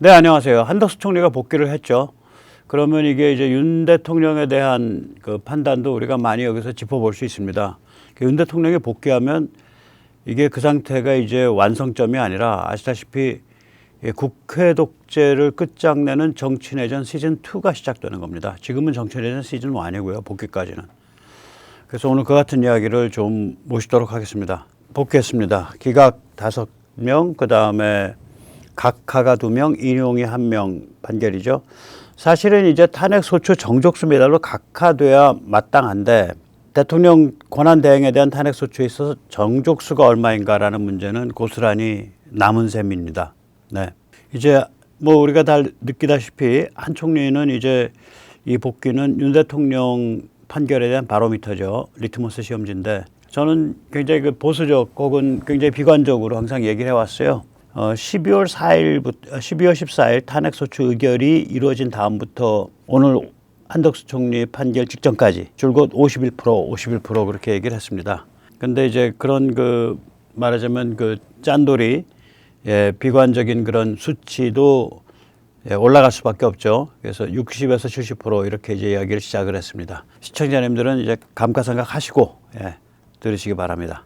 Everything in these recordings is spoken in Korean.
네, 안녕하세요. 한덕수 총리가 복귀를 했죠. 그러면 이게 이제 윤 대통령에 대한 그 판단도 우리가 많이 여기서 짚어볼 수 있습니다. 윤 대통령이 복귀하면 이게 그 상태가 이제 완성점이 아니라 아시다시피 국회 독재를 끝장내는 정치내전 시즌2가 시작되는 겁니다. 지금은 정치내전 시즌1이고요. 복귀까지는. 그래서 오늘 그 같은 이야기를 좀 모시도록 하겠습니다. 복귀했습니다. 기각 5명, 그 다음에 각하가 2명, 인용이 1명 판결이죠. 사실은 이제 탄핵소추 정족수 메달로 각하돼야 마땅한데 대통령 권한대행에 대한 탄핵소추에 있어서 정족수가 얼마인가라는 문제는 고스란히 남은 셈입니다. 네. 이제 뭐 우리가 다 느끼다시피 한 총리는 이제 이 복귀는 윤 대통령 판결에 대한 바로미터죠. 리트머스 시험지인데 저는 굉장히 그 보수적 혹은 굉장히 비관적으로 항상 얘기를 해왔어요. 12월 14일 탄핵소추 의결이 이루어진 다음부터 오늘 한덕수 총리 판결 직전까지 줄곧 51% 그렇게 얘기를 했습니다. 근데 이제 그런 그 말하자면 그 짠돌이 비관적인 그런 수치도 올라갈 수밖에 없죠. 그래서 60에서 70% 이렇게 이제 이야기를 시작을 했습니다. 시청자님들은 이제 감가상각 하시고 들으시기 바랍니다.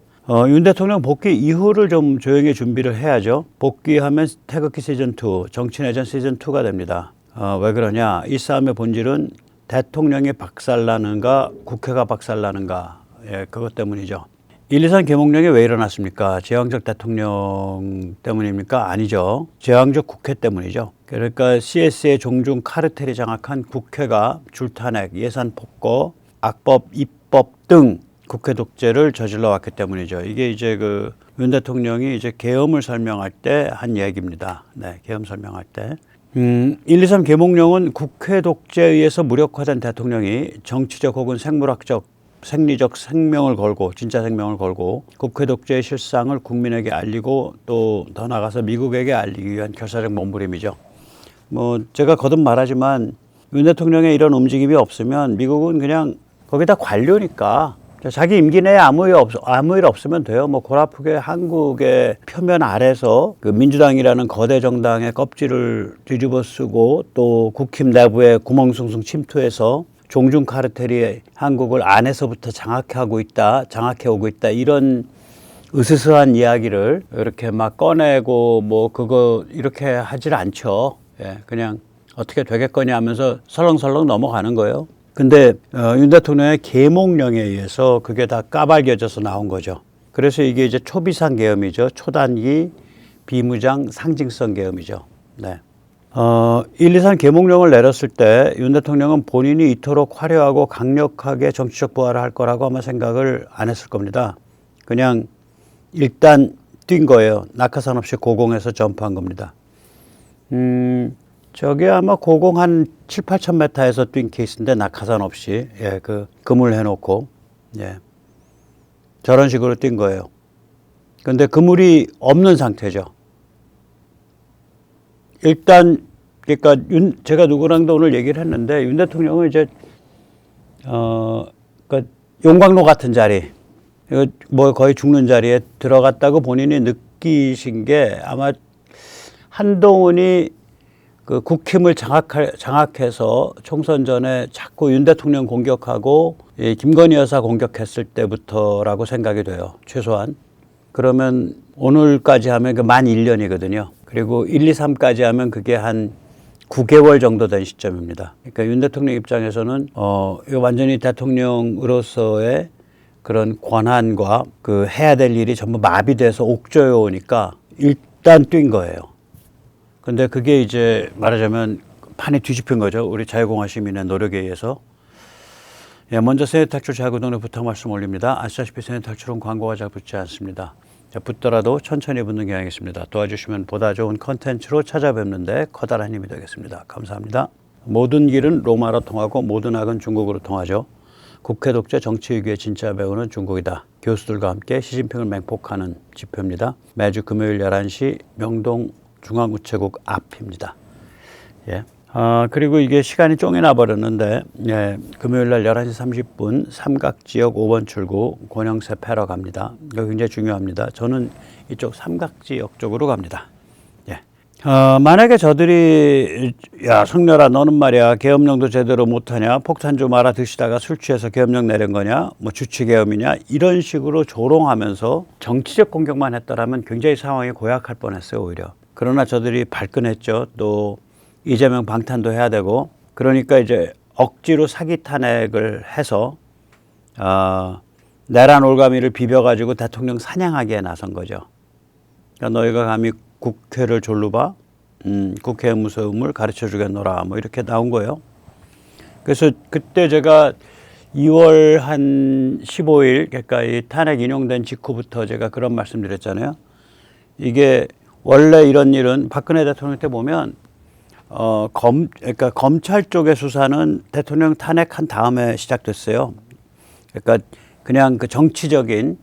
윤 대통령 복귀 이후를 좀 조용히 준비를 해야죠. 복귀하면 태극기 시즌2, 정치내전 시즌2가 됩니다. 왜 그러냐? 이 싸움의 본질은 대통령이 박살나는가, 국회가 박살나는가, 그것 때문이죠. 123 계몽령이 왜 일어났습니까? 제왕적 대통령 때문입니까? 아니죠. 제왕적 국회 때문이죠. 그러니까 CS의 종중 카르텔이 장악한 국회가 줄탄핵, 예산 폭거, 악법, 입법 등 국회 독재를 저질러 왔기 때문이죠. 이게 이제 그 윤 대통령이 이제 계엄을 설명할 때 한 얘기입니다. 네, 계엄 설명할 때. 123 계몽령은 국회 독재에 의해서 무력화된 대통령이 정치적 혹은 생물학적, 생리적 생명을 걸고, 진짜 생명을 걸고 국회 독재의 실상을 국민에게 알리고 또 더 나아가서 미국에게 알리기 위한 결사적 몸부림이죠. 뭐 제가 거듭 말하지만 윤 대통령의 이런 움직임이 없으면 미국은 그냥 거기다 관료니까 자기 임기 내에 아무 일 없으면 돼요. 뭐 골아프게 한국의 표면 아래서 그 민주당이라는 거대 정당의 껍질을 뒤집어 쓰고 또 국힘 내부에 구멍숭숭 침투해서 종중 카르텔이 한국을 안에서부터 장악해 오고 있다. 이런 으스스한 이야기를 이렇게 막 꺼내고 뭐 그거 이렇게 하질 않죠. 그냥 어떻게 되겠거니 하면서 설렁설렁 넘어가는 거예요. 근데 윤 대통령의 계몽령에 의해서 그게 다 까발겨져서 나온 거죠. 그래서 이게 이제 초비상 계엄이죠. 초단기 비무장 상징성 계엄이죠. 네. 123 계몽령을 내렸을 때 윤 대통령은 본인이 이토록 화려하고 강력하게 정치적 부활을 할 거라고 아마 생각을 안 했을 겁니다. 그냥 일단 뛴 거예요. 낙하산 없이 고공에서 점프한 겁니다. 저게 아마 고공 한 7, 8천 메타에서 뛴 케이스인데 낙하산 없이 그 그물 해놓고 저런 식으로 뛴 거예요. 근데 그물이 없는 상태죠. 일단 그러니까 제가 누구랑도 오늘 얘기를 했는데 윤 대통령은 이제 그러니까 용광로 같은 자리, 뭐 거의 죽는 자리에 들어갔다고 본인이 느끼신 게 아마 한동훈이 그 국힘을 장악해서 총선 전에 자꾸 윤 대통령 공격하고 김건희 여사 공격했을 때부터라고 생각이 돼요. 최소한. 그러면 오늘까지 하면 그 만 1년이거든요. 그리고 1, 2, 3까지 하면 그게 한 9개월 정도 된 시점입니다. 그러니까 윤 대통령 입장에서는 이거 완전히 대통령으로서의 그런 권한과 그 해야 될 일이 전부 마비돼서 옥죄어 오니까 일단 뛴 거예요. 근데 그게 이제 말하자면 판이 뒤집힌 거죠. 우리 자유공화 시민의 노력에 의해서. 먼저 세뇌 탈출 자유구동에 부탁 말씀 올립니다. 아시다시피 세뇌 탈출은 광고가 잘 붙지 않습니다. 붙더라도 천천히 붙는 경향이 있습니다. 도와주시면 보다 좋은 컨텐츠로 찾아뵙는데 커다란 힘이 되겠습니다. 감사합니다. 모든 길은 로마로 통하고 모든 악은 중국으로 통하죠. 국회 독재 정치 위기의 진짜 배우는 중국이다. 교수들과 함께 시진핑을 맹폭하는 집회입니다. 매주 금요일 11시 명동 중앙우체국 앞입니다. 그리고 이게 시간이 쫑이 나버렸는데, 금요일 날 11시 30분 삼각지역 5번 출구 권영세 패러 갑니다. 이거 굉장히 중요합니다. 저는 이쪽 삼각지역 쪽으로 갑니다. 만약에 저들이 야 성렬아 너는 말이야 계엄령도 제대로 못하냐 폭탄 좀 알아 드시다가 술 취해서 계엄령 내린 거냐 뭐 주치계엄이냐 이런 식으로 조롱하면서 정치적 공격만 했더라면 굉장히 상황이 고약할 뻔했어요 오히려. 그러나 저들이 발끈했죠. 또 이재명 방탄도 해야 되고 그러니까 이제 억지로 사기 탄핵을 해서 내란 올가미를 비벼가지고 대통령 사냥하기에 나선 거죠. 그러니까 너희가 감히 국회를 졸로 봐? 국회의 무서움을 가르쳐 주겠노라. 뭐 이렇게 나온 거예요. 그래서 그때 제가 2월 한 15일, 그러니까 이 탄핵 인용된 직후부터 제가 그런 말씀 드렸잖아요. 이게 원래 이런 일은 박근혜 대통령 때 보면, 그러니까 검찰 쪽의 수사는 대통령 탄핵한 다음에 시작됐어요. 그러니까 그냥 그 정치적인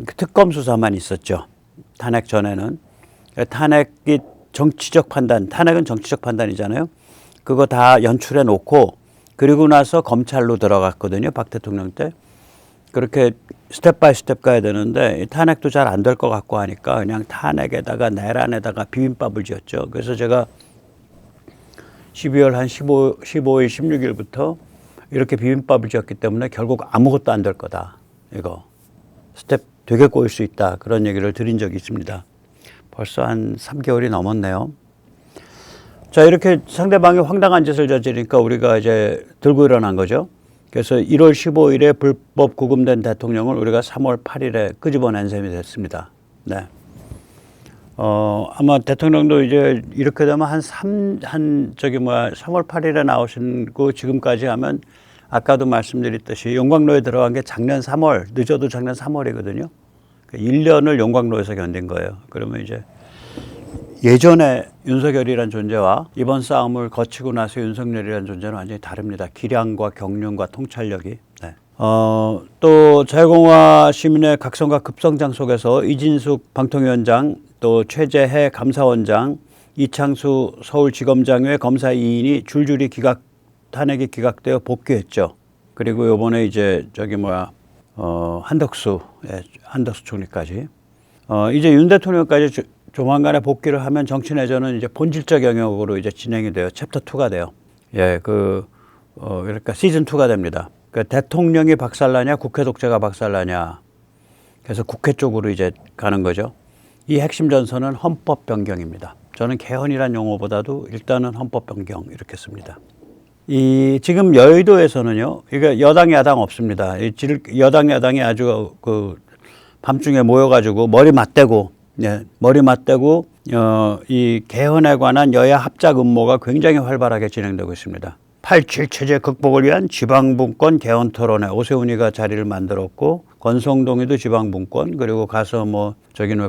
그 특검 수사만 있었죠. 탄핵 전에는. 탄핵이 정치적 판단, 탄핵은 정치적 판단이잖아요. 그거 다 연출해 놓고 그리고 나서 검찰로 들어갔거든요. 박 대통령 때. 그렇게 스텝 바이 스텝 가야 되는데 탄핵도 잘 안 될 것 같고 하니까 그냥 탄핵에다가 내란에다가 비빔밥을 지었죠. 그래서 제가 12월 한 15일, 16일부터 이렇게 비빔밥을 지었기 때문에 결국 아무것도 안 될 거다. 이거 스텝 되게 꼬일 수 있다. 그런 얘기를 드린 적이 있습니다. 벌써 한 3개월이 넘었네요. 자, 이렇게 상대방이 황당한 짓을 저지르니까 우리가 이제 들고 일어난 거죠. 그래서 1월 15일에 불법 구금된 대통령을 우리가 3월 8일에 끄집어낸 셈이 됐습니다. 네. 아마 대통령도 이제 이렇게 되면 3월 8일에 나오신 거 지금까지 하면 아까도 말씀드렸듯이 용광로에 들어간 게 작년 3월, 늦어도 작년 3월이거든요. 1년을 용광로에서 견딘 거예요. 그러면 이제 예전에 윤석열이란 존재와 이번 싸움을 거치고 나서 윤석열이란 존재는 완전히 다릅니다. 기량과 경륜과 통찰력이. 네. 또 자유공화 시민의 각성과 급성장 속에서 이진숙 방통위원장, 또 최재해 감사원장, 이창수 서울지검장 외 검사 2인이 줄줄이 탄핵이 기각되어 복귀했죠. 그리고 요번에 이제 한덕수 총리까지. 이제 윤 대통령까지 조만간에 복귀를 하면 정치 내전은 이제 본질적 영역으로 이제 진행이 돼요. 챕터 2가 돼요. 예, 그러니까 시즌 2가 됩니다. 그러니까 대통령이 박살나냐, 국회 독재가 박살나냐. 그래서 국회 쪽으로 이제 가는 거죠. 이 핵심 전선은 헌법 변경입니다. 저는 개헌이란 용어보다도 일단은 헌법 변경 이렇게 씁니다. 지금 여의도에서는요, 그러니까 여당 야당 없습니다. 여당 야당이 아주 밤중에 모여가지고 머리 맞대고 이 개헌에 관한 여야 합작 음모가 굉장히 활발하게 진행되고 있습니다. 87 체제 극복을 위한 지방분권 개헌 토론회 오세훈이가 자리를 만들었고 권성동이도 지방분권 그리고 가서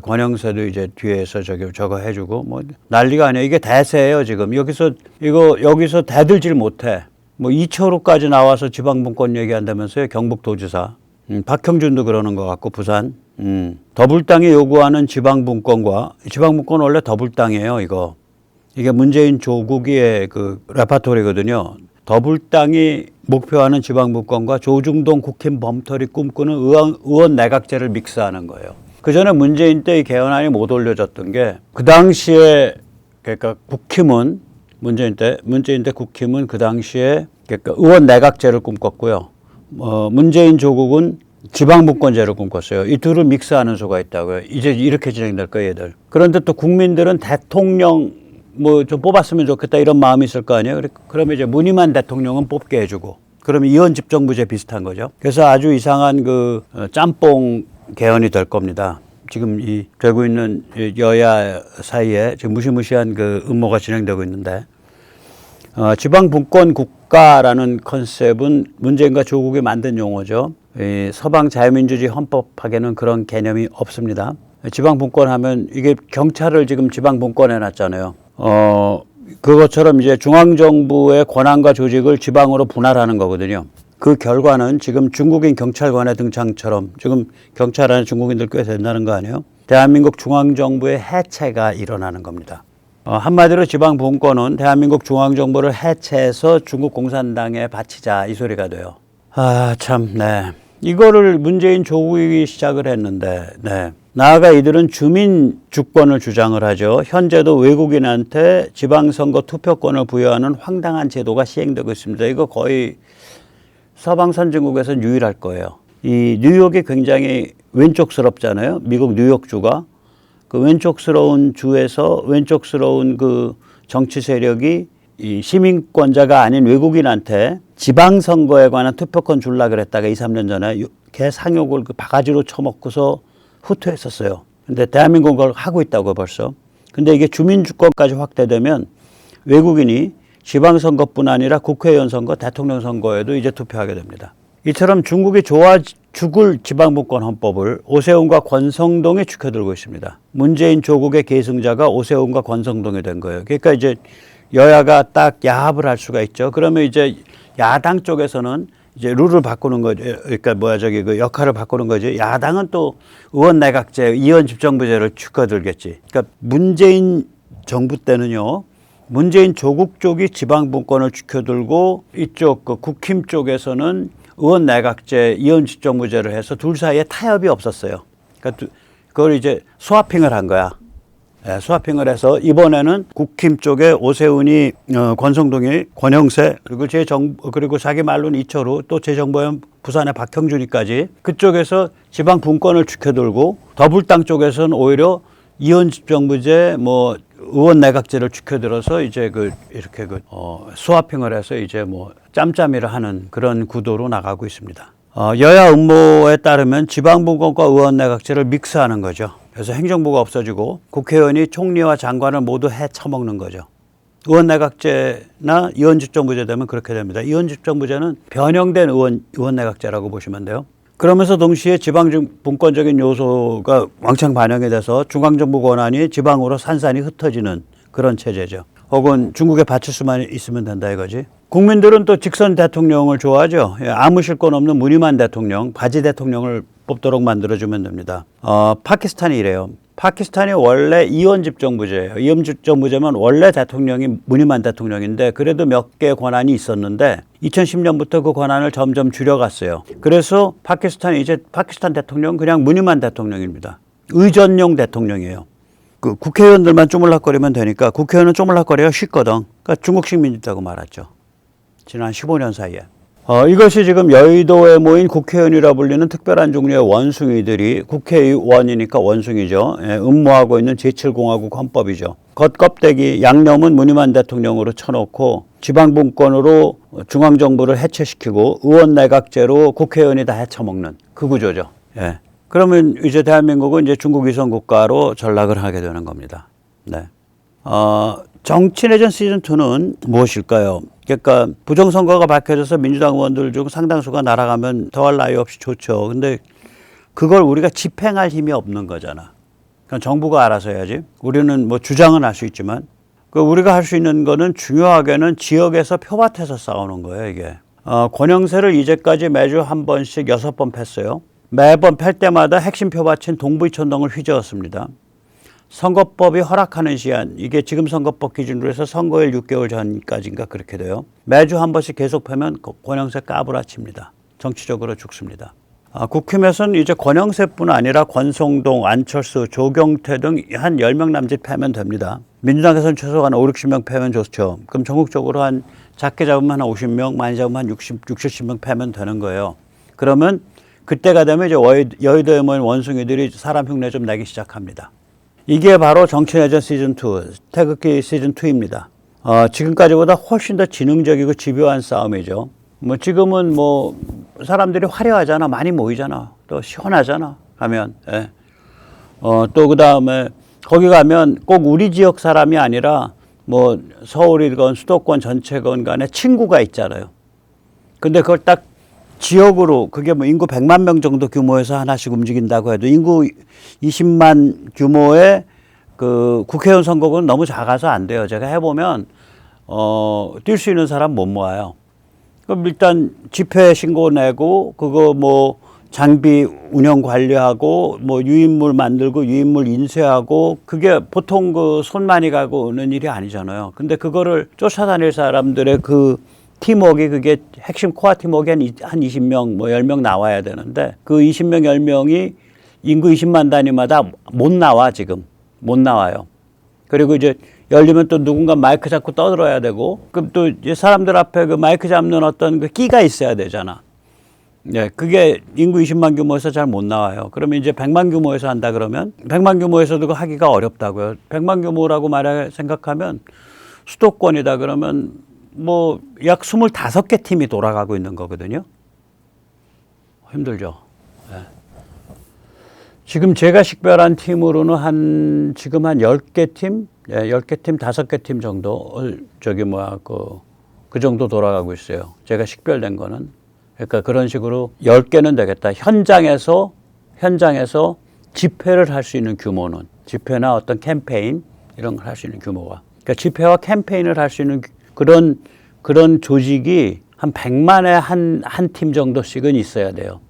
권영세도 이제 뒤에서 저거 해주고 난리가 아니에요. 이게 대세예요 지금. 여기서 대들질 못해. 이철우까지 나와서 지방분권 얘기한다면서요. 경북도지사. 박형준도 그러는 것 같고 부산. 더불당이 요구하는 지방분권 원래 더불당이에요. 이게 문재인 조국의 레파토리거든요. 더불당이 목표하는 지방분권과 조중동 국힘 범털이 꿈꾸는 의원 내각제를 믹스하는 거예요. 그 전에 문재인 때의 개헌안이 못 올려졌던 게 그 당시에 그러니까 문재인 때 국힘은 그 당시에 그러니까 의원 내각제를 꿈꿨고요. 문재인 조국은 지방분권제를 꿈꿨어요. 이 둘을 믹스하는 수가 있다고요. 이제 이렇게 진행될 거예요, 얘들. 그런데 또 국민들은 대통령 좀 뽑았으면 좋겠다 이런 마음이 있을 거 아니에요. 그러면 이제 무늬만 대통령은 뽑게 해주고 그러면 이원 집정부제 비슷한 거죠. 그래서 아주 이상한 짬뽕 개헌이 될 겁니다. 지금 되고 있는 여야 사이에 지금 무시무시한 음모가 진행되고 있는데 지방분권 국가라는 컨셉은 문재인과 조국이 만든 용어죠. 서방 자유민주주의 헌법학에는 그런 개념이 없습니다. 지방분권 하면 이게 경찰을 지금 지방분권해 놨잖아요. 그것처럼 이제 중앙정부의 권한과 조직을 지방으로 분할하는 거거든요. 그 결과는 지금 중국인 경찰관의 등장처럼 지금 경찰 안에 중국인들 꽤 된다는 거 아니에요? 대한민국 중앙정부의 해체가 일어나는 겁니다. 한마디로 지방분권은 대한민국 중앙정부를 해체해서 중국 공산당에 바치자 이 소리가 돼요. 네. 이거를 문재인 조국이 시작을 했는데, 네. 나아가 이들은 주민 주권을 주장을 하죠. 현재도 외국인한테 지방선거 투표권을 부여하는 황당한 제도가 시행되고 있습니다. 이거 거의 서방 선진국에서는 유일할 거예요. 이 뉴욕이 굉장히 왼쪽스럽잖아요. 미국 뉴욕주가. 그 왼쪽스러운 주에서 왼쪽스러운 그 정치 세력이 이 시민권자가 아닌 외국인한테 지방선거에 관한 투표권 줄라 그랬다가 2, 3년 전에 개 상욕을 그 바가지로 쳐먹고서 후퇴했었어요. 근데 대한민국은 그걸 하고 있다고 벌써. 근데 이게 주민주권까지 확대되면 외국인이 지방선거뿐 아니라 국회의원 선거, 대통령 선거에도 이제 투표하게 됩니다. 이처럼 중국이 좋아 죽을 지방분권 헌법을 오세훈과 권성동이 지켜들고 있습니다. 문재인 조국의 계승자가 오세훈과 권성동이 된 거예요. 그러니까 이제 여야가 딱 야합을 할 수가 있죠. 그러면 이제 야당 쪽에서는 이제 룰을 바꾸는 거죠. 그러니까 그 역할을 바꾸는 거죠. 야당은 또 의원 내각제, 이원 집정부제를 추가들겠지. 그러니까 문재인 정부 때는요, 문재인 조국 쪽이 지방분권을 지켜들고 이쪽 그 국힘 쪽에서는 의원 내각제, 이원 집정부제를 해서 둘 사이에 타협이 없었어요. 그러니까 그걸 이제 스와핑을 한 거야. 네, 스와핑을 해서 이번에는 국힘 쪽에 오세훈이 권성동이 권영세 그리고 자기 말로는 이철우 또 재정보연 부산의 박형준이까지 그쪽에서 지방 분권을 지켜들고 더불당 쪽에서는 오히려 이원 집정부제 뭐 의원 내각제를 지켜들어서 이제 이렇게 스와핑을 해서 이제 뭐 짬짬이를 하는 그런 구도로 나가고 있습니다. 여야 음모에 따르면 지방분권과 의원 내각제를 믹스하는 거죠. 그래서 행정부가 없어지고 국회의원이 총리와 장관을 모두 해쳐먹는 거죠. 의원 내각제나 의원 집정부제 되면 그렇게 됩니다. 의원 집정부제는 변형된 의원 내각제라고 보시면 돼요. 그러면서 동시에 지방 분권적인 요소가 왕창 반영이 돼서 중앙정부 권한이 지방으로 산산이 흩어지는 그런 체제죠. 혹은 중국에 바칠 수만 있으면 된다 이거지. 국민들은 또 직선 대통령을 좋아하죠. 아무 실권 없는 무늬만 대통령, 바지 대통령을 뽑도록 만들어주면 됩니다. 파키스탄이 이래요. 파키스탄이 원래 이원 집정부제예요. 이원 집정부제면 원래 대통령이 무늬만 대통령인데 그래도 몇 개 권한이 있었는데 2010년부터 그 권한을 점점 줄여갔어요. 그래서 파키스탄이 이제 파키스탄 대통령 그냥 무늬만 대통령입니다. 의전용 대통령이에요. 그 국회의원들만 쪼물락거리면 되니까 국회의원은 쪼물락거리기가 쉽거든. 그러니까 중국식 민주주의라고 말하죠. 지난 15년 사이에. 이것이 지금 여의도에 모인 국회의원이라 불리는 특별한 종류의 원숭이들이 국회의원이니까 원숭이죠. 예, 음모하고 있는 제7공화국 헌법이죠. 겉껍데기 양념은 무늬만 대통령으로 쳐놓고 지방분권으로 중앙정부를 해체시키고 의원 내각제로 국회의원이 다 해쳐먹는 그 구조죠. 예. 그러면 이제 대한민국은 이제 중국 위성 국가로 전락을 하게 되는 겁니다. 네. 정치 내전 시즌2는 무엇일까요? 그러니까 부정선거가 밝혀져서 민주당 의원들 중 상당수가 날아가면 더할 나위 없이 좋죠. 근데 그걸 우리가 집행할 힘이 없는 거잖아. 그러니까 정부가 알아서 해야지. 우리는 뭐 주장은 할 수 있지만 우리가 할 수 있는 거는 중요하게는 지역에서 표밭에서 싸우는 거예요, 이게. 권영세를 이제까지 매주 한 번씩 6번 팼어요. 매번 팰 때마다 핵심 표밭인 동부이촌동을 휘저었습니다. 선거법이 허락하는 시한, 이게 지금 선거법 기준으로 해서 선거일 6개월 전까지인가 그렇게 돼요. 매주 한 번씩 계속 패면 권영세 까부라칩니다. 정치적으로 죽습니다. 국힘에서는 이제 권영세뿐 아니라 권성동, 안철수, 조경태 등 한 10명 남짓 패면 됩니다. 민주당에서는 최소한 5, 60명 패면 좋죠. 그럼 전국적으로 한 작게 잡으면 한 50명, 많이 잡으면 한 60, 70명 패면 되는 거예요. 그러면 그때가 되면 이제 여의도에 모인 원숭이들이 사람 흉내 좀 내기 시작합니다. 이게 바로 정치내전 시즌2, 태극기 시즌2입니다. 지금까지보다 훨씬 더 지능적이고 집요한 싸움이죠. 뭐 지금은 뭐 사람들이 화려하잖아. 많이 모이잖아. 또 시원하잖아. 가면. 예. 또 그 다음에 거기 가면 꼭 우리 지역 사람이 아니라 뭐 서울이건 수도권 전체건 간에 친구가 있잖아요. 근데 그걸 딱 지역으로 그게 뭐 인구 100만 명 정도 규모에서 하나씩 움직인다고 해도 인구 20만 규모의 그 국회의원 선거구는 너무 작아서 안 돼요. 제가 해보면 뛸 수 있는 사람 못 모아요. 그럼 일단 집회 신고 내고 그거 뭐 장비 운영 관리하고 뭐 유인물 만들고 유인물 인쇄하고 그게 보통 그 손 많이 가고 오는 일이 아니잖아요. 근데 그거를 쫓아다닐 사람들의 그 팀워크가 그게 핵심 코어 팀워크가 한 20명, 뭐 10명 나와야 되는데 그 20명, 10명이 인구 20만 단위마다 못 나와 지금. 못 나와요. 그리고 이제 열리면 또 누군가 마이크 잡고 떠들어야 되고 그럼 또 이제 사람들 앞에 그 마이크 잡는 어떤 그 끼가 있어야 되잖아. 네, 그게 인구 20만 규모에서 잘 못 나와요. 그러면 이제 100만 규모에서 한다 그러면 100만 규모에서도 그 하기가 어렵다고요. 100만 규모라고 말해 생각하면 수도권이다 그러면 뭐 약 25개 팀이 돌아가고 있는 거거든요. 힘들죠. 네. 지금 제가 식별한 팀으로는 지금 한 10개 팀, 10개 팀, 5개 팀 정도 그 정도 돌아가고 있어요. 제가 식별된 거는. 그러니까 그런 식으로 10개는 되겠다. 현장에서 집회를 할 수 있는 규모는 집회나 어떤 캠페인 이런 걸 할 수 있는 규모가. 그러니까 집회와 캠페인을 할 수 있는 그런 조직이 한 100만에 한 팀 정도씩은 있어야 돼요.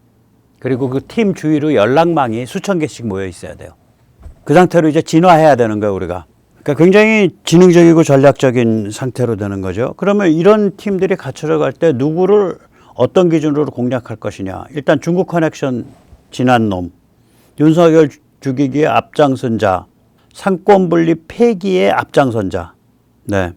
그리고 그 팀 주위로 연락망이 수천 개씩 모여 있어야 돼요. 그 상태로 이제 진화해야 되는 거예요, 우리가. 그러니까 굉장히 지능적이고 전략적인 상태로 되는 거죠. 그러면 이런 팀들이 갖춰져 갈 때 누구를 어떤 기준으로 공략할 것이냐. 일단 중국 커넥션 지난 놈, 윤석열 죽이기의 앞장선자, 상권 분리 폐기의 앞장선자. 네.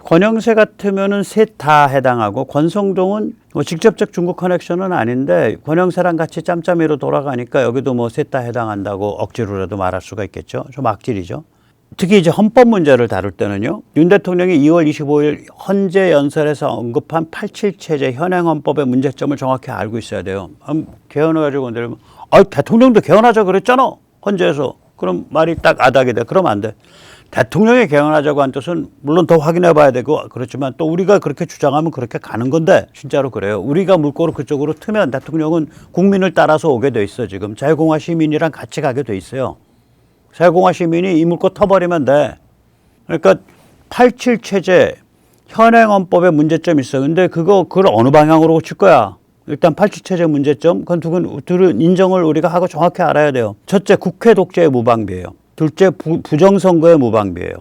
권영세 같으면은 셋 다 해당하고 권성동은 뭐 직접적 중국 커넥션은 아닌데 권영세랑 같이 짬짬이로 돌아가니까 여기도 뭐 셋 다 해당한다고 억지로라도 말할 수가 있겠죠. 좀 악질이죠. 특히 이제 헌법 문제를 다룰 때는요. 윤 대통령이 2월 25일 헌재 연설에서 언급한 87체제 현행 헌법의 문제점을 정확히 알고 있어야 돼요. 개헌해가지고 건드리면 대통령도 개헌하자 그랬잖아. 헌재에서. 그럼 말이 딱 아닥이 돼. 그러면 안 돼. 대통령이 개헌하자고 한 뜻은 물론 더 확인해 봐야 되고 그렇지만 또 우리가 그렇게 주장하면 그렇게 가는 건데 진짜로 그래요. 우리가 물꼬를 그쪽으로 트면 대통령은 국민을 따라서 오게 돼 있어. 지금 자유공화 시민이랑 같이 가게 돼 있어요. 자유공화 시민이 이 물꼬 터버리면 돼. 그러니까 87 체제 현행 헌법에 문제점이 있어. 근데 그걸 어느 방향으로 고칠 거야? 일단 87 체제 문제점 그건 둘은 인정을 우리가 하고 정확히 알아야 돼요. 첫째, 국회 독재의 무방비예요. 둘째, 부정선거의 무방비예요.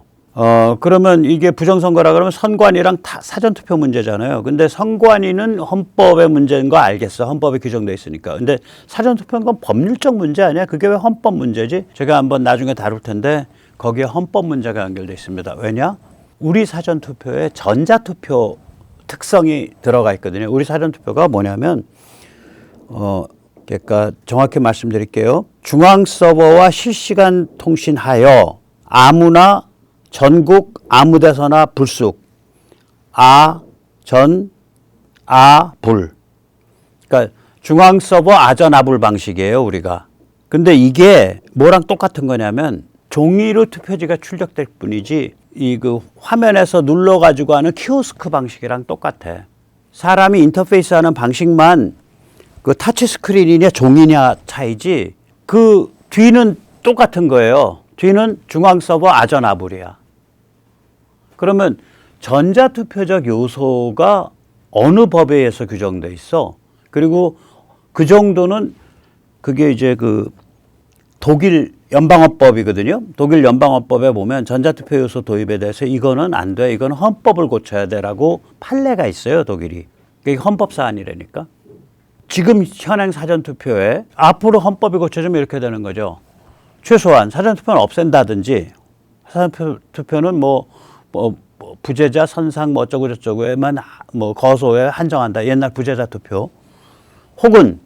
그러면 이게 부정선거라 그러면 선관위랑 사전투표 문제잖아요. 근데 선관위는 헌법의 문제인 거 알겠어. 헌법에 규정돼 있으니까. 근데 사전투표는 건 법률적 문제 아니야? 그게 왜 헌법 문제지? 제가 한번 나중에 다룰 텐데 거기에 헌법 문제가 연결돼 있습니다. 왜냐? 우리 사전투표에 전자투표 특성이 들어가 있거든요. 우리 사전투표가 뭐냐면 그러니까 정확히 말씀드릴게요. 중앙 서버와 실시간 통신하여 아무나 전국 아무 데서나 불쑥 불. 그러니까 중앙 서버 아전아불 방식이에요, 우리가. 근데 이게 뭐랑 똑같은 거냐면 종이로 투표지가 출력될 뿐이지 그 화면에서 눌러 가지고 하는 키오스크 방식이랑 똑같아. 사람이 인터페이스 하는 방식만 그 타치 스크린이냐 종이냐 차이지 그 뒤는 똑같은 거예요. 뒤는 중앙 서버 아전아불이야. 그러면 전자투표적 요소가 어느 법에 의해서 규정돼 있어? 그리고 그 정도는 그게 이제 그 독일 연방헌법이거든요. 독일 연방헌법에 보면 전자투표 요소 도입에 대해서 이거는 안 돼. 이거는 헌법을 고쳐야 돼라고 판례가 있어요, 독일이. 그게 헌법 사안이라니까. 지금 현행 사전투표에 앞으로 헌법이 고쳐지면 이렇게 되는 거죠. 최소한 사전투표는 없앤다든지 사전투표는 뭐 부재자 선상 뭐 어쩌고 저쩌고에만 뭐 거소에 한정한다. 옛날 부재자 투표. 혹은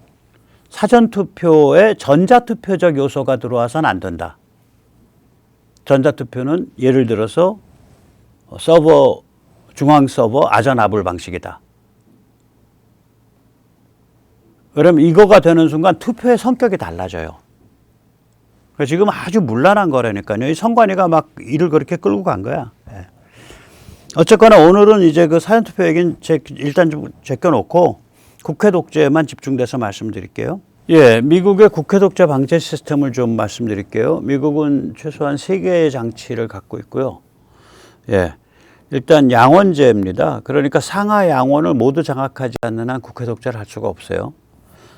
사전투표에 전자투표적 요소가 들어와서는 안 된다. 전자투표는 예를 들어서 중앙 서버 아전아불 방식이다. 그러면 이거가 되는 순간 투표의 성격이 달라져요. 그러니까 지금 아주 문란한 거라니까요. 이 선관위가 막 일을 그렇게 끌고 간 거야. 예. 어쨌거나 오늘은 이제 그 사전투표 얘기는 일단 좀 제껴놓고 국회 독재에만 집중돼서 말씀드릴게요. 예, 미국의 국회 독재 방제 시스템을 좀 말씀드릴게요. 미국은 최소한 3개의 장치를 갖고 있고요. 예. 일단 양원제입니다. 그러니까 상하 양원을 모두 장악하지 않는 한 국회 독재를 할 수가 없어요.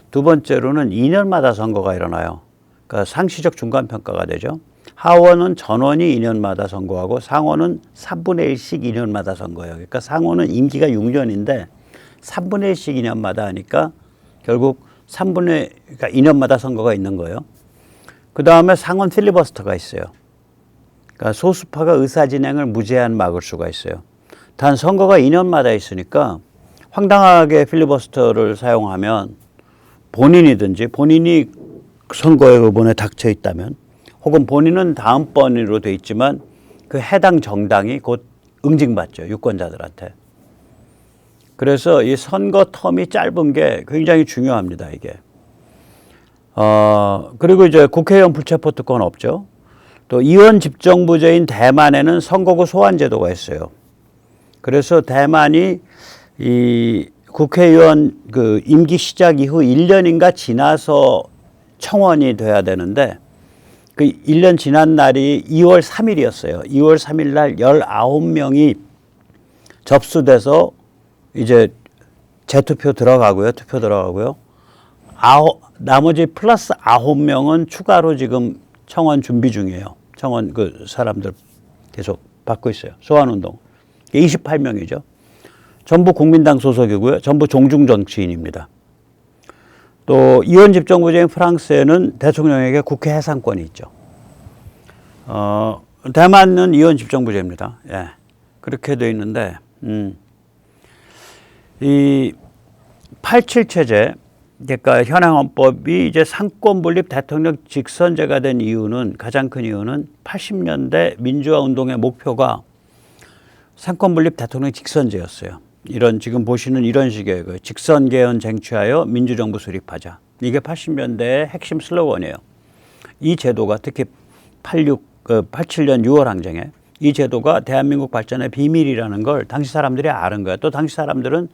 두 번째로는 2년마다 선거가 일어나요. 그러니까 상시적 중간평가가 되죠. 하원은 전원이 2년마다 선거하고 상원은 3분의 1씩 2년마다 선거예요. 그러니까 상원은 임기가 6년인데 3분의 1씩 2년마다 하니까 결국 그러니까 2년마다 선거가 있는 거예요. 그 다음에 상원 필리버스터가 있어요. 그러니까 소수파가 의사 진행을 무제한 막을 수가 있어요. 단 선거가 2년마다 있으니까 황당하게 필리버스터를 사용하면 본인이 선거에 이번에 닥쳐 있다면 혹은 본인은 다음번으로 돼 있지만 그 해당 정당이 곧 응징받죠. 유권자들한테. 그래서 이 선거 텀이 짧은 게 굉장히 중요합니다. 이게. 그리고 이제 국회의원 불체포 특권 없죠. 또 이원 집정부제인 대만에는 선거구 소환 제도가 있어요. 그래서 대만이 이 국회의원 그 임기 시작 이후 1년인가 지나서 청원이 돼야 되는데 그 1년 지난 날이 2월 3일이었어요. 2월 3일 날 19명이 접수돼서 이제 재투표 들어가고요. 투표 들어가고요. 나머지 플러스 9명은 추가로 지금 청원 준비 중이에요. 청원 그 사람들 계속 받고 있어요. 소환운동. 28명이죠. 전부 국민당 소속이고요. 전부 종중 정치인입니다. 또 이원 집정부제인 프랑스에는 대통령에게 국회 해상권이 있죠. 대만은 이원 집정부제입니다. 예. 그렇게 돼 있는데 이 87 체제 그러니까 현행 헌법이 이제 상권 분립 대통령 직선제가 된 이유는 가장 큰 이유는 80년대 민주화 운동의 목표가 상권 분립 대통령 직선제였어요. 이런 지금 보시는 이런 식의 그 직선 개헌 쟁취하여 민주정부 수립하자. 이게 80년대의 핵심 슬로건이에요. 이 제도가 특히 87년 6월 항쟁에 이 제도가 대한민국 발전의 비밀이라는 걸 당시 사람들이 아는 거야. 또 당시 사람들은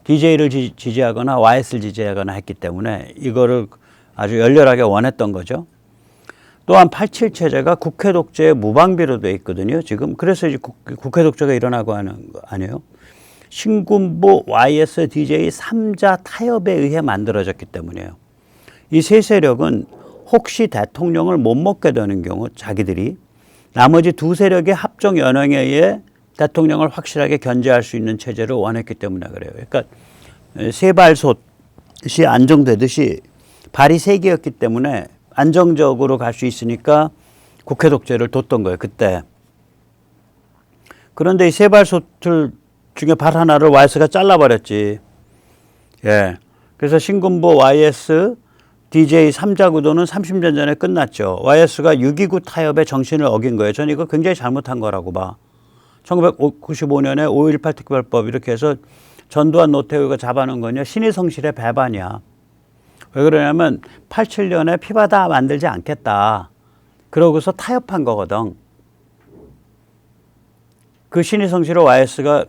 DJ를 지지하거나 YS를 지지하거나 했기 때문에 이거를 아주 열렬하게 원했던 거죠. 또한 87 체제가 국회 독재의 무방비로 돼 있거든요. 지금 그래서 이제 국회 독재가 일어나고 하는 거 아니에요. 신군부 YS DJ 3자 타협에 의해 만들어졌기 때문이에요. 이 세 세력은 혹시 대통령을 못 먹게 되는 경우 자기들이 나머지 두 세력의 합종 연행에 의해 대통령을 확실하게 견제할 수 있는 체제를 원했기 때문에 그래요. 그러니까 세발솥이 안정되듯이 발이 세 개였기 때문에 안정적으로 갈 수 있으니까 국회 독재를 뒀던 거예요. 그때. 그런데 이 세발솥을 중에 발 하나를 YS가 잘라버렸지. 예. 그래서 신군부 YS DJ 3자 구도는 30년 전에 끝났죠. YS가 6.29 타협의 정신을 어긴 거예요. 저는 이거 굉장히 잘못한 거라고 봐. 1995년에 5.18 특별법 이렇게 해서 전두환 노태우가 잡아놓은 건요. 신의 성실의 배반이야. 왜 그러냐면 87년에 피바다 만들지 않겠다. 그러고서 타협한 거거든. 그 신의 성실을 YS가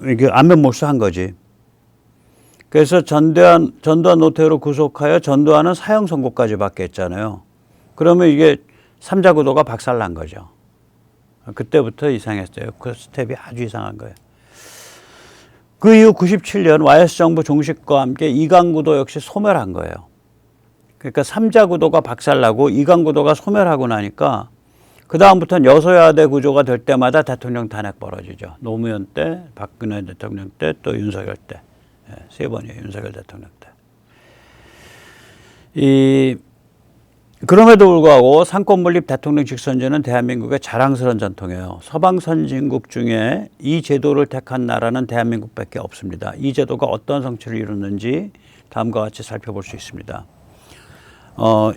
이게 안면 몰수한 거지. 그래서 전두환 노태우를 구속하여 전두환은 사형 선고까지 받게 했잖아요. 그러면 이게 3자 구도가 박살난 거죠. 그때부터 이상했어요. 그 스텝이 아주 이상한 거예요. 그 이후 97년 YS 정부 종식과 함께 이강 구도 역시 소멸한 거예요. 그러니까 3자 구도가 박살나고 이강 구도가 소멸하고 나니까 그 다음부터는 여소야대 구조가 될 때마다 대통령 탄핵 벌어지죠. 노무현 때, 박근혜 대통령 때, 또 윤석열 때. 세 번이에요. 윤석열 대통령 때. 그럼에도 불구하고 상권분립 대통령 직선제는 대한민국의 자랑스러운 전통이에요. 서방 선진국 중에 이 제도를 택한 나라는 대한민국밖에 없습니다. 이 제도가 어떤 성취를 이뤘는지 다음과 같이 살펴볼 수 있습니다.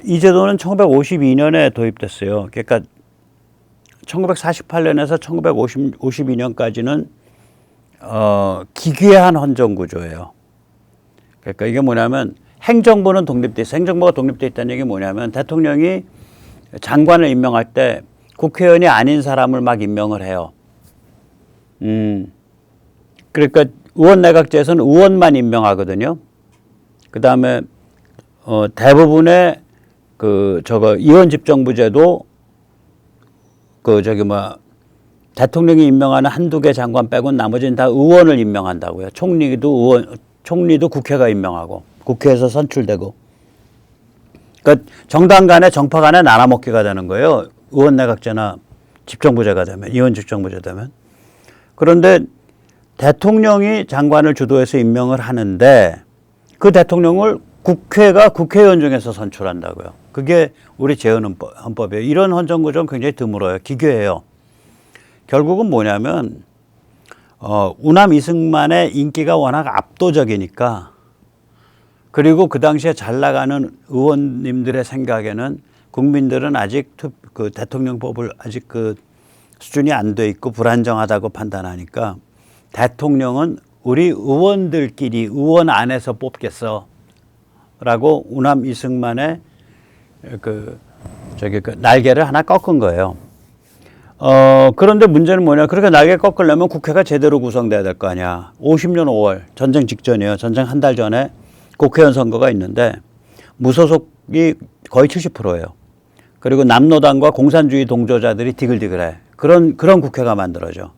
이 제도는 1952년에 도입됐어요. 그러니까 1948년에서 1952년까지는 기괴한 헌정 구조예요. 그러니까 이게 뭐냐면 행정부는 독립돼 있어. 행정부가 독립돼 있다는 얘기 뭐냐면 대통령이 장관을 임명할 때 국회의원이 아닌 사람을 막 임명을 해요. 그러니까 의원 내각제에서는 의원만 임명하거든요. 그 다음에 대부분의 이원 집정부제도 대통령이 임명하는 한두 개 장관 빼고는 나머지는 다 의원을 임명한다고요. 총리도 국회가 임명하고 국회에서 선출되고. 그러니까 정당 간에 정파 간에 나눠먹기가 되는 거예요. 의원 내각제나 집정부제가 되면, 이원 집정부제 되면. 그런데 대통령이 장관을 주도해서 임명을 하는데 그 대통령을 국회가 국회의원 중에서 선출한다고요. 그게 우리 재헌헌법이에요. 이런 헌정구조는 굉장히 드물어요. 기괴해요. 결국은 뭐냐면 우남 이승만의 인기가 워낙 압도적이니까, 그리고 그 당시에 잘 나가는 의원님들의 생각에는 국민들은 아직 그 대통령법을 아직 그 수준이 안 돼 있고 불안정하다고 판단하니까 대통령은 우리 의원들끼리 의원 안에서 뽑겠어 라고 우남 이승만의 그 날개를 하나 꺾은 거예요. 그런데 문제는 뭐냐. 그렇게 날개 꺾으려면 국회가 제대로 구성돼야 될 거 아니야. 50년 5월 전쟁 직전이에요. 전쟁 한 달 전에 국회의원 선거가 있는데 무소속이 거의 70%예요. 그리고 남노당과 공산주의 동조자들이 디글디글해. 그런 국회가 만들어져.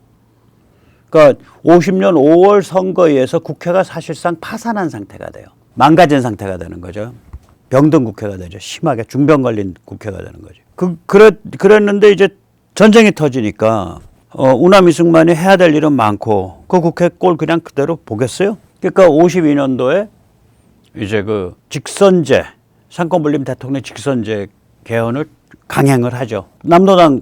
그러니까 50년 5월 선거에서 국회가 사실상 파산한 상태가 돼요. 망가진 상태가 되는 거죠. 병든 국회가 되죠. 심하게 중병 걸린 국회가 되는 거죠. 그랬는데 이제 전쟁이 터지니까 우남 이승만이 해야 될 일은 많고 그 국회 꼴 그냥 그대로 보겠어요? 그러니까 52년도에 이제 그 직선제, 상권분립 대통령 직선제 개헌을 강행을 하죠. 남노당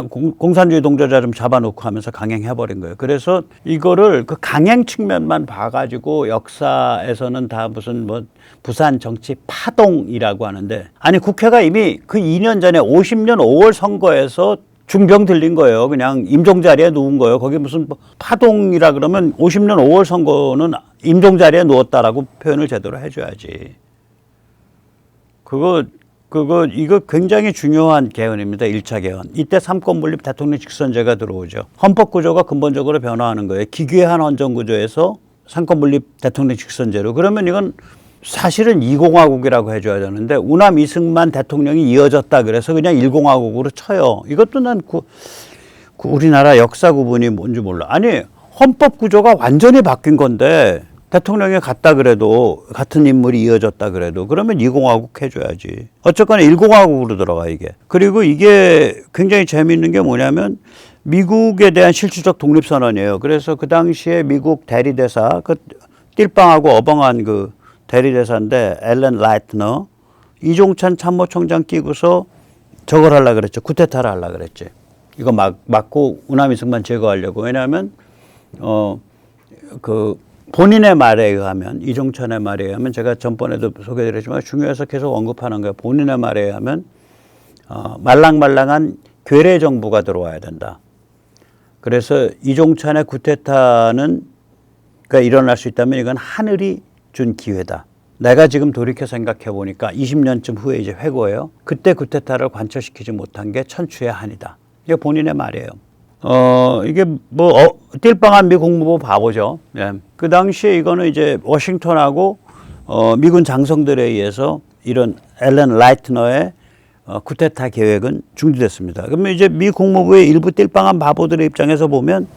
공산주의 동조자 좀 잡아놓고 하면서 강행해버린 거예요. 그래서 이거를 그 강행 측면만 봐가지고 역사에서는 다 무슨 뭐 부산 정치 파동이라고 하는데, 아니 국회가 이미 그 2년 전에 50년 5월 선거에서 중병 들린 거예요. 그냥 임종 자리에 누운 거예요. 거기 무슨 파동이라 그러면 50년 5월 선거는 임종 자리에 누웠다라고 표현을 제대로 해줘야지. 이거 굉장히 중요한 개헌입니다. 1차 개헌. 이때 삼권분립 대통령 직선제가 들어오죠. 헌법구조가 근본적으로 변화하는 거예요. 기괴한 헌정구조에서 삼권분립 대통령 직선제로. 그러면 이건 사실은 2공화국이라고 해줘야 되는데 우남 이승만 대통령이 이어졌다 그래서 그냥 1공화국으로 쳐요. 이것도 난 우리나라 역사 구분이 뭔지 몰라. 아니 헌법구조가 완전히 바뀐 건데 대통령이 같다 그래도, 같은 인물이 이어졌다 그래도 그러면 2공화국 해줘야지. 어쨌거나 1공화국으로 들어가 이게. 그리고 이게 굉장히 재미있는 게 뭐냐면 미국에 대한 실질적 독립선언이에요. 그래서 그 당시에 미국 대리대사, 그 띨빵하고 어벙한 그 대리대사인데 앨런 라이트너, 이종찬 참모총장 끼고서 저걸 하려고 그랬죠. 쿠데타를 하려고 그랬지. 이거 막고 우남 이승만 제거하려고. 왜냐하면 본인의 말에 의하면, 이종찬의 말에 의하면, 제가 전번에도 소개해드렸지만 중요해서 계속 언급하는 거예요. 본인의 말에 의하면 말랑말랑한 괴뢰 정부가 들어와야 된다. 그래서 이종찬의 쿠데타는 일어날 수 있다면 이건 하늘이 준 기회다. 내가 지금 돌이켜 생각해 보니까 20년쯤 후에 이제 회고예요. 그때 쿠데타를 관철시키지 못한 게 천추의 한이다. 이게 본인의 말이에요. 이게 띨빵한 미 국무부 바보죠. 예. 그 당시에 이거는 이제 워싱턴하고 미군 장성들에 의해서 이런 앨런 라이트너의 쿠데타 계획은 중지됐습니다. 그러면 이제 미 국무부의 일부 띨빵한 바보들의 입장에서 보면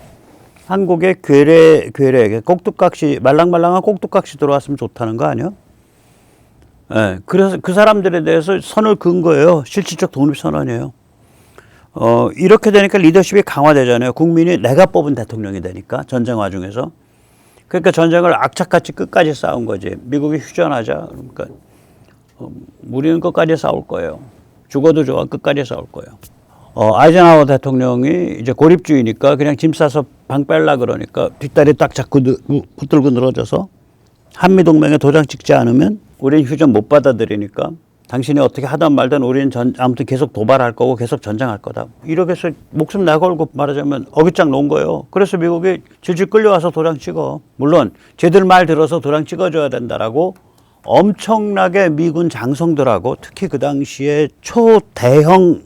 한국에 괴뢰 꼭두각시, 말랑말랑한 꼭두각시 들어왔으면 좋다는 거 아니에요? 예. 그래서 그 사람들에 대해서 선을 그은 거예요. 실질적 독립선언이에요. 이렇게 되니까 리더십이 강화되잖아요. 국민이 내가 뽑은 대통령이 되니까, 전쟁 와중에서. 그러니까 전쟁을 악착같이 끝까지 싸운 거지. 미국이 휴전하자. 그러니까 우리는 끝까지 싸울 거예요. 죽어도 좋아. 끝까지 싸울 거예요. 아이젠하워 대통령이 이제 고립주의니까 그냥 짐 싸서 방 뺄라 그러니까 뒷다리 딱 잡고 붙들고 늘어져서 한미동맹에 도장 찍지 않으면 우리는 휴전 못 받아들이니까 당신이 어떻게 하든 말든 우리는 아무튼 계속 도발할 거고 계속 전쟁할 거다. 이렇게 해서 목숨 내걸고 말하자면 어깃장 놓은 거예요. 그래서 미국이 질질 끌려와서 도장 찍어. 물론 쟤들 말 들어서 도장 찍어줘야 된다라고 엄청나게 미군 장성들하고 특히 그 당시에 초대형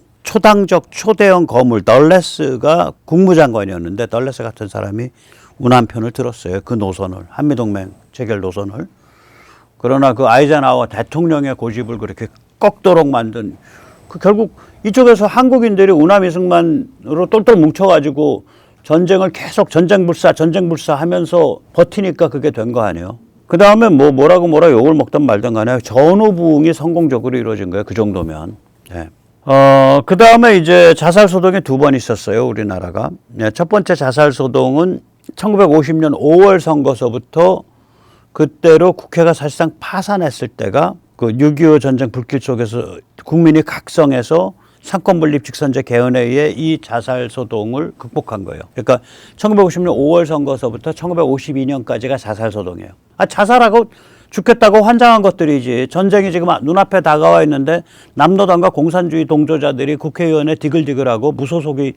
거물 덜레스가 국무장관이었는데 덜레스 같은 사람이 우남 편을 들었어요. 그 노선을, 한미동맹 체결 노선을. 그러나 그 아이젠하워 대통령의 고집을 그렇게 꺾도록 만든, 결국 이쪽에서 한국인들이 우남 이승만으로 똘똘 뭉쳐가지고 전쟁을 계속 전쟁 불사 하면서 버티니까 그게 된 거 아니에요. 그 다음에 뭐라고 욕을 먹든 말든 간에 전후 부흥이 성공적으로 이루어진 거예요. 그 정도면. 네. 그 다음에 이제 자살소동이 2번 있었어요. 우리나라가. 네, 첫 번째 자살소동은 1950년 5월 선거서부터 그때로 국회가 사실상 파산했을 때가 그 6.25 전쟁 불길 속에서 국민이 각성해서 상권분립 직선제 개헌에 의해 이 자살 소동을 극복한 거예요. 그러니까 1950년 5월 선거서부터 1952년까지가 자살 소동이에요. 자살하고 죽겠다고 환장한 것들이지. 전쟁이 지금 눈앞에 다가와 있는데 남노당과 공산주의 동조자들이 국회의원에 디글디글하고 무소속이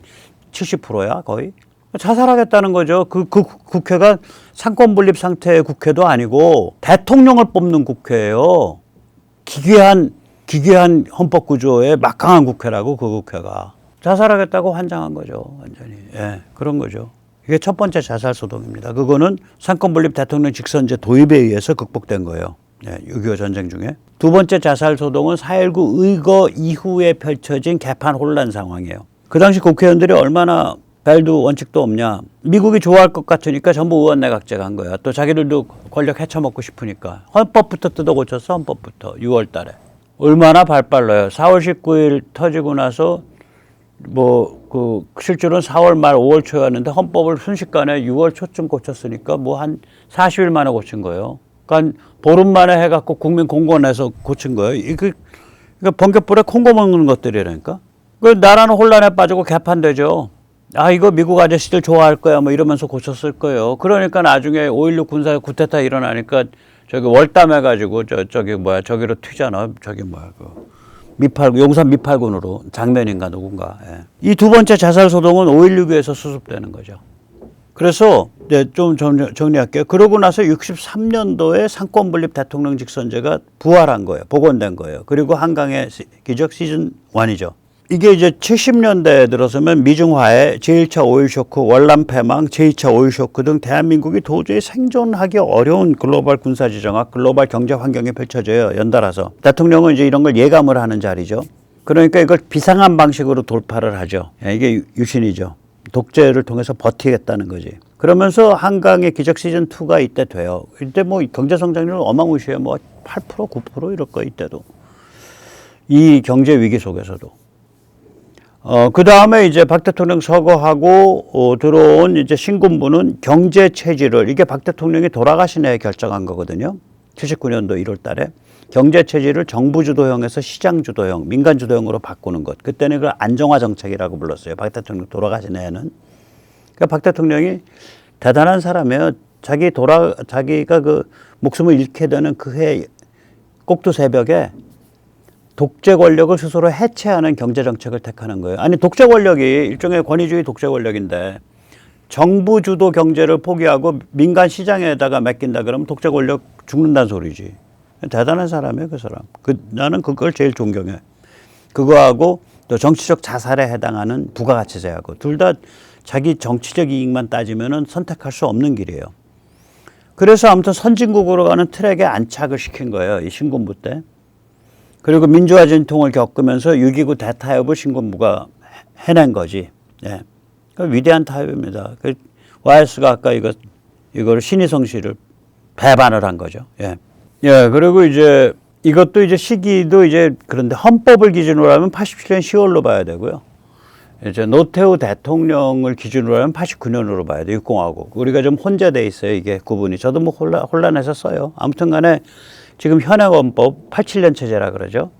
70%야 거의. 자살하겠다는 거죠. 그 국회가 상권분립 상태의 국회도 아니고 대통령을 뽑는 국회예요. 기괴한 헌법구조의 막강한 국회라고 그 국회가. 자살하겠다고 환장한 거죠. 완전히. 예, 그런 거죠. 이게 첫 번째 자살 소동입니다. 그거는 상권분립 대통령 직선제 도입에 의해서 극복된 거예요. 예, 6.25 전쟁 중에. 두 번째 자살 소동은 4.19 의거 이후에 펼쳐진 개판 혼란 상황이에요. 그 당시 국회의원들이 얼마나 별도 원칙도 없냐. 미국이 좋아할 것 같으니까 전부 의원 내각제가 한 거야. 또 자기들도 권력 헤쳐먹고 싶으니까. 헌법부터 뜯어 고쳤어. 헌법부터 6월 달에. 얼마나 발빨라요. 4월 19일 터지고 나서 실제로는 4월 말 5월 초였는데 헌법을 순식간에 6월 초쯤 고쳤으니까 한 40일 만에 고친 거예요. 그러니까 보름 만에 해갖고 국민 공권해서 고친 거예요. 이거 번개불에 콩고 먹는 것들이라니까. 그 나라는 혼란에 빠지고 개판되죠. 이거 미국 아저씨들 좋아할 거야 이러면서 고쳤을 거예요. 그러니까 나중에 5.16 군사 쿠데타 일어나니까 저기 월담해가지고 저기로 튀잖아. 용산 미팔군으로 장면인가 누군가. 예. 이 두 번째 자살 소동은 5.16에서 수습되는 거죠. 그래서 좀 정리할게요. 그러고 나서 63년도에 상권분립 대통령 직선제가 부활한 거예요. 복원된 거예요. 그리고 한강의 기적 시즌 1이죠. 이게 이제 70년대에 들어서면 미중화해, 제1차 오일 쇼크, 월남 패망, 제2차 오일 쇼크 등 대한민국이 도저히 생존하기 어려운 글로벌 군사지정학, 글로벌 경제 환경이 펼쳐져요. 연달아서. 대통령은 이제 이런 걸 예감을 하는 자리죠. 그러니까 이걸 비상한 방식으로 돌파를 하죠. 이게 유신이죠. 독재를 통해서 버티겠다는 거지. 그러면서 한강의 기적 시즌 2가 이때 돼요. 이때 경제 성장률 어마무시해요. 8%, 9% 이럴 거 이때도. 이 경제 위기 속에서도. 그 다음에 이제 박 대통령 서거하고 들어온 이제 신군부는 경제 체질을, 이게 박 대통령이 돌아가신 해에 결정한 거거든요. 79년도 1월 달에. 경제 체질을 정부 주도형에서 시장 주도형, 민간 주도형으로 바꾸는 것. 그때는 그걸 안정화 정책이라고 불렀어요. 박 대통령 돌아가신 해에는. 그러니까 박 대통령이 대단한 사람이에요. 자기가 그 목숨을 잃게 되는 그 해 꼭두 새벽에 독재 권력을 스스로 해체하는 경제 정책을 택하는 거예요. 아니, 독재 권력이 일종의 권위주의 독재 권력인데 정부 주도 경제를 포기하고 민간 시장에다가 맡긴다 그러면 독재 권력 죽는다는 소리지. 대단한 사람이에요, 그 사람. 나는 그걸 제일 존경해. 그거하고 또 정치적 자살에 해당하는 부가가치세하고 둘 다 자기 정치적 이익만 따지면은 선택할 수 없는 길이에요. 그래서 아무튼 선진국으로 가는 트랙에 안착을 시킨 거예요, 이 신군부 때. 그리고 민주화 진통을 겪으면서 6.29 대타협을 신군부가 해낸 거지. 예. 위대한 타협입니다. YS가 아까 이거를 신의성씨를 배반을 한 거죠. 예. 예. 그리고 이제 이것도 이제 시기도 이제 그런데 헌법을 기준으로 하면 87년 10월로 봐야 되고요. 이제 노태우 대통령을 기준으로 하면 89년으로 봐야 돼요. 6공화국. 우리가 좀 혼재돼 있어요. 이게 구분이. 저도 혼란해서 써요. 아무튼 간에 지금 현행 헌법 87년 체제라 그러죠.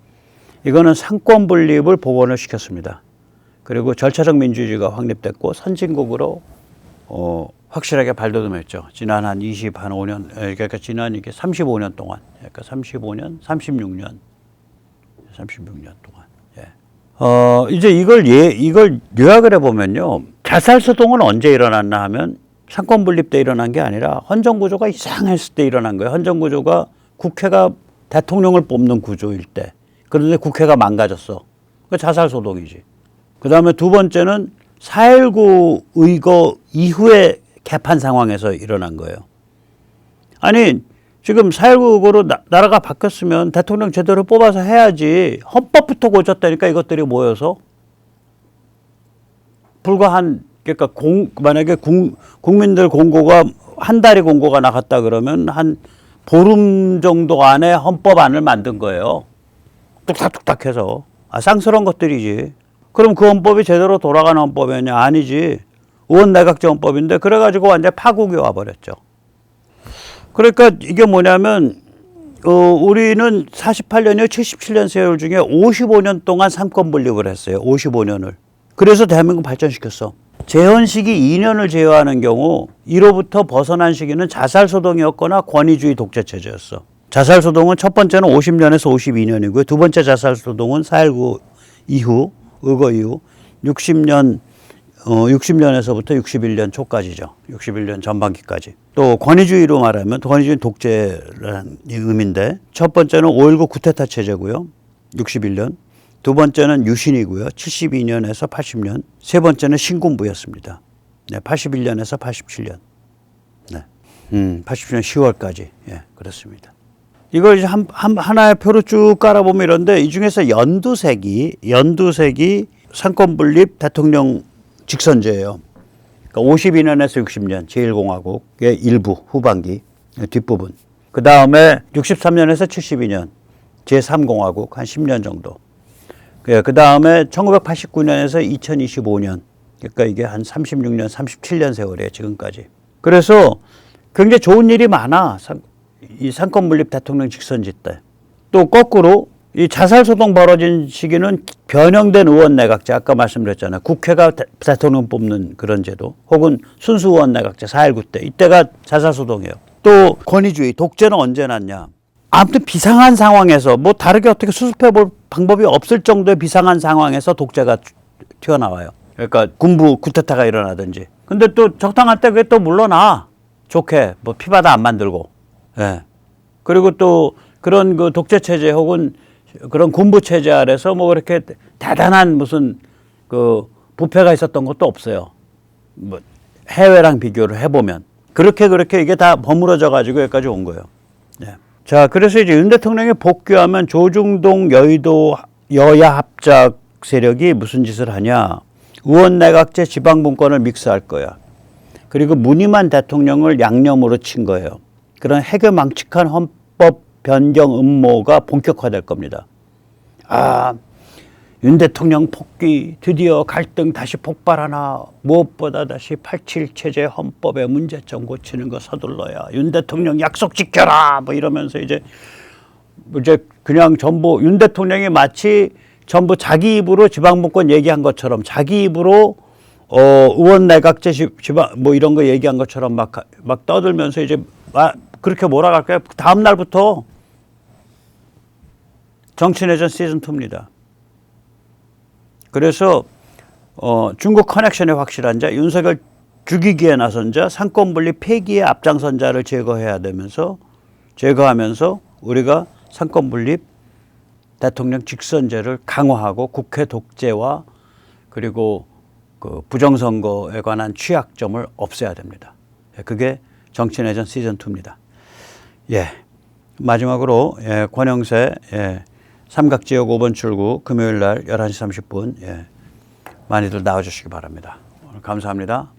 이거는 상권 분립을 복원을 시켰습니다. 그리고 절차적 민주주의가 확립됐고 선진국으로 확실하게 발돋움했죠. 지난 한 25년, 그러니까 지난 이게 35년 동안, 그러니까 36년 동안. 예. 이제 이걸 요약을 해보면요. 자살 소동은 언제 일어났나 하면 상권 분립 때 일어난 게 아니라 헌정 구조가 이상했을 때 일어난 거예요. 헌정 구조가 국회가 대통령을 뽑는 구조일 때. 그런데 국회가 망가졌어. 그 자살 소동이지. 그 다음에 두 번째는 4.19 의거 이후에 개판 상황에서 일어난 거예요. 아니, 지금 4.19 의거로 나라가 바뀌었으면 대통령 제대로 뽑아서 해야지. 헌법부터 고쳤다니까 이것들이 모여서. 그러니까 만약에 국민들 공고가 한 달이 공고가 나갔다 그러면 한 보름 정도 안에 헌법안을 만든 거예요. 뚝딱뚝딱 해서. 쌍스러운 것들이지. 그럼 그 헌법이 제대로 돌아가는 헌법이냐? 아니지. 의원 내각제 헌법인데 그래가지고 완전 파국이 와버렸죠. 그러니까 이게 뭐냐면 우리는 48년이요 77년 세월 중에 55년 동안 삼권 분립을 했어요. 55년을. 그래서 대한민국 발전시켰어. 재헌 시기 2년을 제외하는 경우 이로부터 벗어난 시기는 자살소동이었거나 권위주의 독재체제였어. 자살소동은 첫 번째는 50년에서 52년이고요. 두 번째 자살소동은 4.19 이후, 의거 이후 60년에서부터 61년 초까지죠. 61년 전반기까지. 또 권위주의로 말하면 권위주의 독재라는 의미인데 첫 번째는 5.19 쿠데타 체제고요. 61년. 두 번째는 유신이고요. 72년에서 80년. 세 번째는 신군부였습니다. 네, 81년에서 87년. 네. 87년 10월까지. 예, 그렇습니다. 이걸 이제 하나의 표로 쭉 깔아보면 이런데 이 중에서 연두색이 상권분립 대통령 직선제예요. 그러니까 52년에서 60년 제1공화국의 일부 후반기 뒷부분. 그 다음에 63년에서 72년 제3공화국 한 10년 정도. 그 다음에 1989년에서 2025년. 그러니까 이게 한 36년, 37년 세월이에요, 지금까지. 그래서 굉장히 좋은 일이 많아. 이 상권분립 대통령 직선제 때. 또 거꾸로 이 자살소동 벌어진 시기는 변형된 의원 내각제, 아까 말씀드렸잖아요. 국회가 대통령 뽑는 그런 제도. 혹은 순수 의원 내각제 4.19 때. 이때가 자살소동이에요. 또 권위주의, 독재는 언제 났냐. 아무튼 비상한 상황에서 뭐 다르게 어떻게 수습해 볼 방법이 없을 정도의 비상한 상황에서 독재가 튀어나와요. 그러니까 군부 쿠데타가 일어나든지. 근데 또 적당할 때 그게 또 물러나. 좋게 뭐 피바다 안 만들고. 예. 그리고 또 그런 그 독재 체제 혹은 그런 군부 체제 아래서 뭐 그렇게 대단한 무슨 그 부패가 있었던 것도 없어요. 뭐 해외랑 비교를 해보면. 그렇게 이게 다 버무러져 가지고 여기까지 온 거예요. 예. 자, 그래서 이제 윤 대통령이 복귀하면 조중동 여의도 여야 합작 세력이 무슨 짓을 하냐. 의원 내각제 지방분권을 믹스할 거야. 그리고 무늬만 대통령을 양념으로 친 거예요. 그런 해괴망측한 헌법 변경 음모가 본격화될 겁니다. 아, 윤 대통령 복귀, 드디어 갈등 다시 폭발하나. 무엇보다 다시 87 체제 헌법의 문제점 고치는 거 서둘러야. 윤 대통령 약속 지켜라. 뭐 이러면서 이제 그냥 전부 윤 대통령이 마치 전부 자기 입으로 지방분권 얘기한 것처럼 자기 입으로 의원 내각제 지방 뭐 이런 거 얘기한 것처럼 막 떠들면서 이제 그렇게 몰아갈까요? 다음 날부터 정치내전 시즌2입니다. 그래서 중국 커넥션이 확실한 자, 윤석열 죽이기에 나선 자, 상권분립 폐기에 앞장선 자를 제거하면서 우리가 상권분립 대통령 직선제를 강화하고 국회 독재와 그리고 그 부정선거에 관한 취약점을 없애야 됩니다. 그게 정치내전 시즌2입니다. 예. 마지막으로 권영세 삼각지역 5번 출구 금요일 날 11시 30분 많이들 나와주시기 바랍니다. 오늘 감사합니다.